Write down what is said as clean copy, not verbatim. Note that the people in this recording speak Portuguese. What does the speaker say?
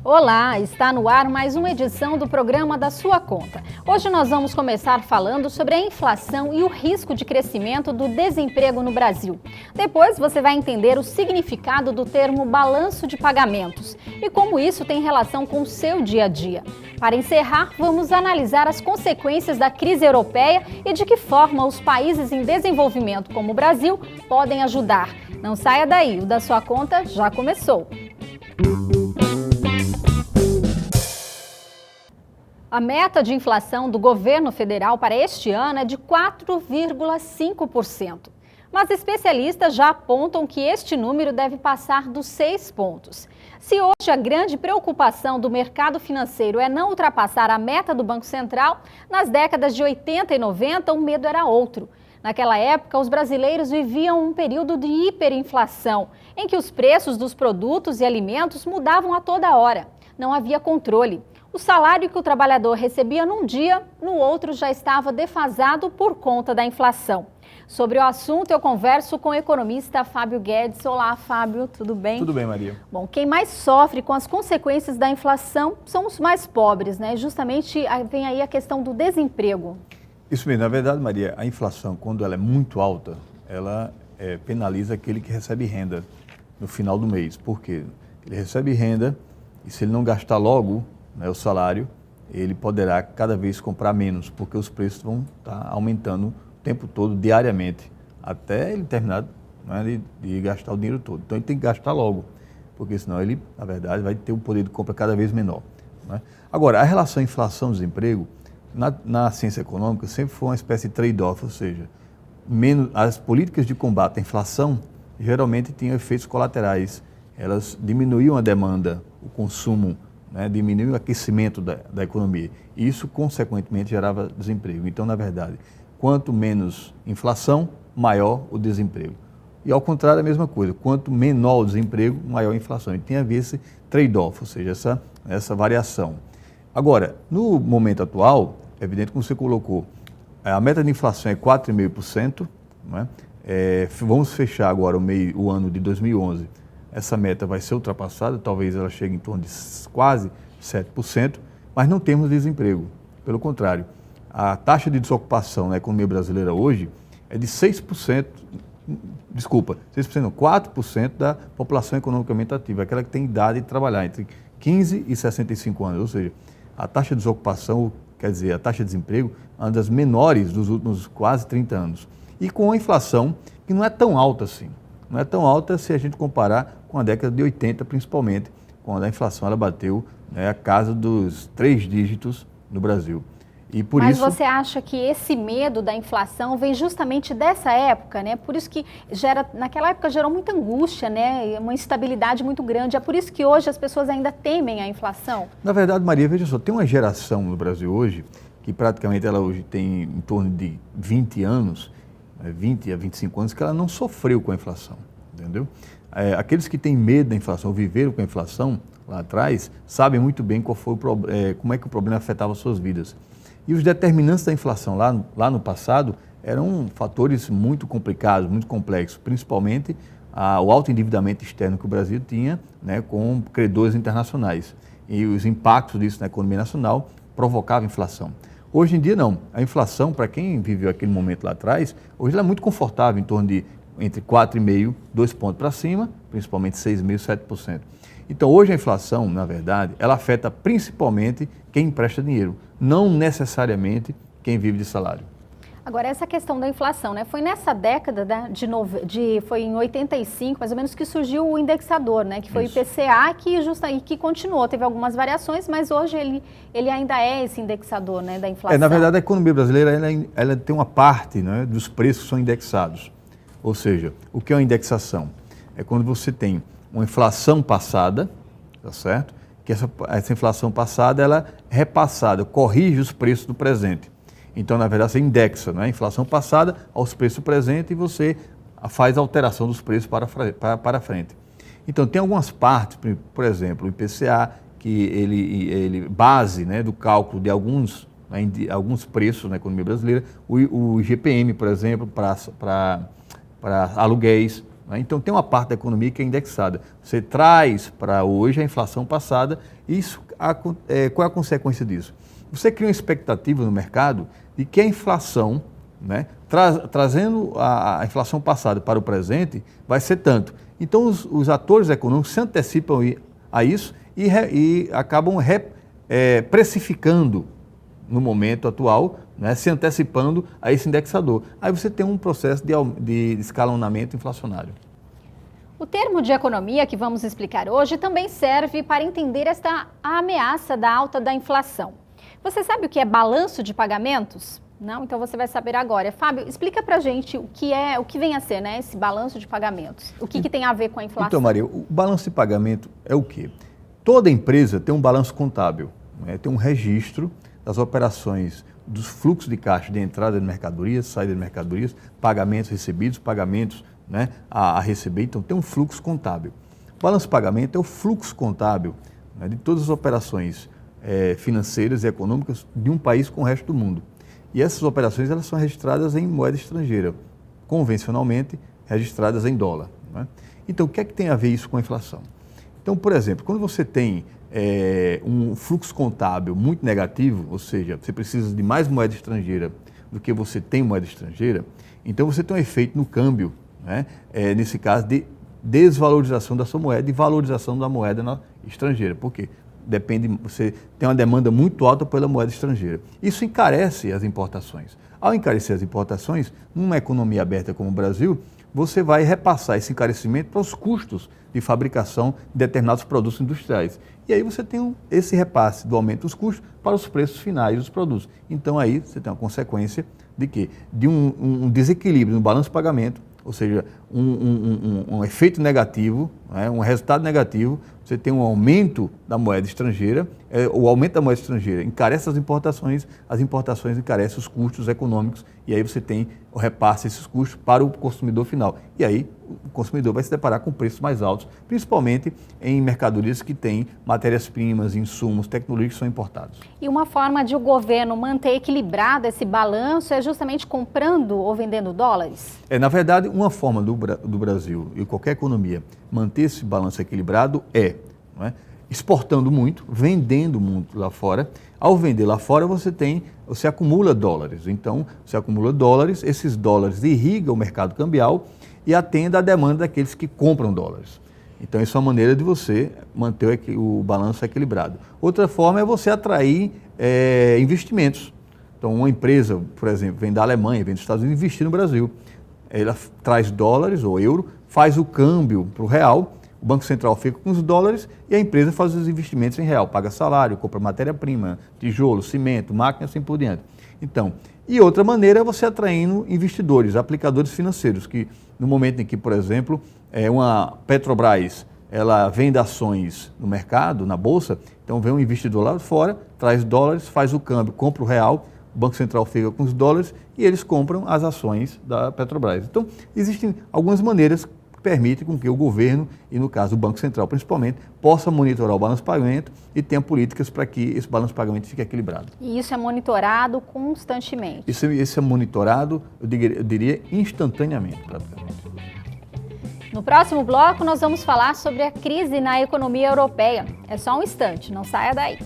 Olá, está no ar mais uma edição do programa da Sua Conta. Hoje nós vamos começar falando sobre a inflação e o risco de crescimento do desemprego no Brasil. Depois você vai entender o significado do termo balanço de pagamentos e como isso tem relação com o seu dia a dia. Para encerrar, vamos analisar as consequências da crise europeia e de que forma os países em desenvolvimento como o Brasil podem ajudar. Não saia daí, o da Sua Conta já começou. A meta de inflação do governo federal para este ano é de 4,5%. Mas especialistas já apontam que este número deve passar dos 6 pontos. Se hoje a grande preocupação do mercado financeiro é não ultrapassar a meta do Banco Central, nas décadas de 80 e 90 o medo era outro. Naquela época, os brasileiros viviam um período de hiperinflação, em que os preços dos produtos e alimentos mudavam a toda hora. Não havia controle. O salário que o trabalhador recebia num dia, no outro já estava defasado por conta da inflação. Sobre o assunto, eu converso com o economista Fábio Guedes. Olá, Fábio, tudo bem? Tudo bem, Maria. Bom, quem mais sofre com as consequências da inflação são os mais pobres, né? Justamente vem aí a questão do desemprego. Isso mesmo, na verdade, Maria, a inflação, quando ela é muito alta, ela penaliza aquele que recebe renda no final do mês. Por quê? Ele recebe renda e se ele não gastar logo, né, o salário, ele poderá cada vez comprar menos, porque os preços vão estar aumentando o tempo todo, diariamente, até ele terminar, né, de gastar o dinheiro todo. Então ele tem que gastar logo, porque senão ele, na verdade, vai ter um poder de compra cada vez menor, né? Agora, a relação inflação-desemprego, na ciência econômica, sempre foi uma espécie de trade-off, ou seja, as políticas de combate à inflação geralmente tinham efeitos colaterais. Elas diminuíam a demanda, o consumo, né, diminuiu o aquecimento da economia. E isso, consequentemente, gerava desemprego. Então, na verdade, quanto menos inflação, maior o desemprego. E, ao contrário, a mesma coisa. Quanto menor o desemprego, maior a inflação. E tem a ver esse trade-off, ou seja, essa variação. Agora, no momento atual, é evidente, como você colocou, a meta de inflação é 4,5%. Né? Vamos fechar agora o ano de 2011. Essa meta vai ser ultrapassada, talvez ela chegue em torno de quase 7%, mas não temos desemprego. Pelo contrário, a taxa de desocupação na economia brasileira hoje é de 6%, desculpa, 6% não, 4% da população economicamente ativa, aquela que tem idade de trabalhar entre 15 e 65 anos, ou seja, a taxa de desocupação, quer dizer, a taxa de desemprego, é uma das menores dos últimos quase 30 anos. E com a inflação, que não é tão alta assim. Não é tão alta se a gente comparar com a década de 80, principalmente, quando a inflação ela bateu, né, a casa dos 3 dígitos no Brasil. E por Mas isso... você acha que esse medo da inflação vem justamente dessa época, né? Por isso que naquela época gerou muita angústia, né? Uma instabilidade muito grande. É por isso que hoje as pessoas ainda temem a inflação? Na verdade, Maria, veja só, tem uma geração no Brasil hoje, que praticamente ela hoje tem em torno de 20 anos, 20 a 25 anos, que ela não sofreu com a inflação, entendeu? Aqueles que têm medo da inflação, viveram com a inflação lá atrás, sabem muito bem como é que o problema afetava as suas vidas. E os determinantes da inflação lá no passado eram fatores muito complicados, muito complexos, principalmente o alto endividamento externo que o Brasil tinha, né, com credores internacionais. E os impactos disso na economia nacional provocavam inflação. Hoje em dia não, a inflação, para quem viveu aquele momento lá atrás, hoje ela é muito confortável, em torno de entre 4,5%, 2 pontos para cima, principalmente 6,5%, 7%. Então hoje a inflação, na verdade, ela afeta principalmente quem empresta dinheiro, não necessariamente quem vive de salário. Agora, essa questão da inflação, né? Foi nessa década, né, foi em 85, mais ou menos, que surgiu o indexador, né? Que foi Isso. o IPCA, que continuou, teve algumas variações, mas hoje ele ainda é esse indexador, né, da inflação. Na verdade, a economia brasileira ela tem uma parte, né, dos preços que são indexados. Ou seja, o que é uma indexação? É quando você tem uma inflação passada, tá certo? Que essa inflação passada, ela é repassada, corrige os preços do presente. Então, na verdade, você indexa, né, a inflação passada aos preços do presente e você faz a alteração dos preços para frente. Então, tem algumas partes, por exemplo, o IPCA, que ele base, né, do cálculo de alguns preços na economia brasileira, o IGPM, por exemplo, para aluguéis, né? Então tem uma parte da economia que é indexada. Você traz para hoje a inflação passada e qual é a consequência disso? Você cria uma expectativa no mercado de que a inflação, né, trazendo a inflação passada para o presente, vai ser tanto. Então os atores econômicos se antecipam a isso e acabam precificando no momento atual, né, se antecipando a esse indexador. Aí você tem um processo de escalonamento inflacionário. O termo de economia que vamos explicar hoje também serve para entender esta ameaça da alta da inflação. Você sabe o que é balanço de pagamentos? Não? Então você vai saber agora. Fábio, explica pra gente o que vem a ser, né, esse balanço de pagamentos. O que tem a ver com a inflação? Então, Maria, o balanço de pagamento é o quê? Toda empresa tem um balanço contábil, né? Tem um registro das operações, dos fluxos de caixa de entrada de mercadorias, saída de mercadorias, pagamentos recebidos, pagamentos, né, a receber. Então tem um fluxo contábil. O balanço de pagamento é o fluxo contábil, né, de todas as operações financeiras e econômicas de um país com o resto do mundo. E essas operações elas são registradas em moeda estrangeira, convencionalmente registradas em dólar, né? Então o que é que tem a ver isso com a inflação? Então, por exemplo, quando você tem um fluxo contábil muito negativo, ou seja, você precisa de mais moeda estrangeira do que você tem moeda estrangeira, então você tem um efeito no câmbio, né? Nesse caso de desvalorização da sua moeda e valorização da moeda estrangeira. Por quê? Você tem uma demanda muito alta pela moeda estrangeira. Isso encarece as importações. Ao encarecer as importações, numa economia aberta como o Brasil, você vai repassar esse encarecimento para os custos de fabricação de determinados produtos industriais. E aí você tem esse repasse do aumento dos custos para os preços finais dos produtos. Então aí você tem uma consequência de quê? De um desequilíbrio no balanço de pagamento, ou seja, um efeito negativo, né, um resultado negativo. Você tem um aumento da moeda estrangeira, o aumento da moeda estrangeira encarece as importações encarecem os custos econômicos, e aí você tem o repasse desses custos para o consumidor final. E aí o consumidor vai se deparar com preços mais altos, principalmente em mercadorias que têm matérias-primas, insumos, tecnologias que são importados. E uma forma de o governo manter equilibrado esse balanço é justamente comprando ou vendendo dólares? Na verdade, uma forma do Brasil e qualquer economia manter esse balanço equilibrado não é? Exportando muito, vendendo muito lá fora. Ao vender lá fora, você acumula dólares. Então, você acumula dólares, esses dólares irrigam o mercado cambial e atendem à demanda daqueles que compram dólares. Então, isso é uma maneira de você manter o balanço equilibrado. Outra forma é você atrair investimentos. Então, uma empresa, por exemplo, vem da Alemanha, vem dos Estados Unidos, investir no Brasil. Ela traz dólares ou euro, faz o câmbio para o real, o Banco Central fica com os dólares e a empresa faz os investimentos em real, paga salário, compra matéria-prima, tijolo, cimento, máquina, assim por diante. Então, e outra maneira é você atraindo investidores, aplicadores financeiros, que no momento em que, por exemplo, uma Petrobras, ela vende ações no mercado, na bolsa, então vem um investidor lá de fora, traz dólares, faz o câmbio, compra o real, o Banco Central fica com os dólares e eles compram as ações da Petrobras. Então, existem algumas maneiras que permitem com que o governo, e no caso o Banco Central principalmente, possa monitorar o balanço de pagamento e tenha políticas para que esse balanço de pagamento fique equilibrado. E isso é monitorado constantemente? Isso é monitorado, eu diria, instantaneamente, praticamente. No próximo bloco, nós vamos falar sobre a crise na economia europeia. É só um instante, não saia daí.